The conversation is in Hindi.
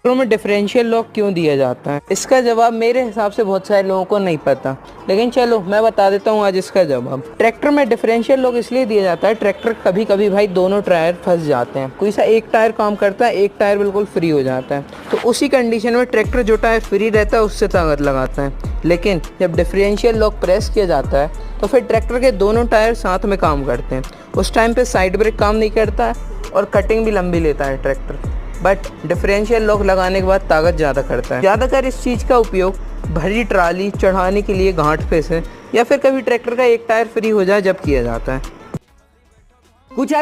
ट्रैक्टरों में डिफरेंशियल लॉक क्यों दिया जाता है? इसका जवाब मेरे हिसाब से बहुत सारे लोगों को नहीं पता, लेकिन चलो मैं बता देता हूँ आज इसका जवाब। ट्रैक्टर में डिफरेंशियल लॉक इसलिए दिया जाता है, ट्रैक्टर कभी कभी भाई दोनों टायर फंस जाते हैं, कोई सा एक टायर काम करता है, एक टायर बिल्कुल फ्री हो जाता है, तो उसी कंडीशन में ट्रैक्टर जो टायर फ्री रहता है उससे ताकत लगाता है। लेकिन जब डिफरेंशियल लॉक प्रेस किया जाता है तो फिर ट्रैक्टर के दोनों टायर साथ में काम करते हैं। उस टाइम पे साइड ब्रेक काम नहीं करता है और कटिंग भी लंबी लेता है ट्रैक्टर, बट डिफरेंशियल लॉक लगाने के बाद ताकत ज़्यादा करता है। ज़्यादातर इस चीज़ का उपयोग भरी ट्राली चढ़ाने के लिए घाट पे से या फिर कभी ट्रैक्टर का एक टायर फ्री हो जाए जब किया जाता है। कुछ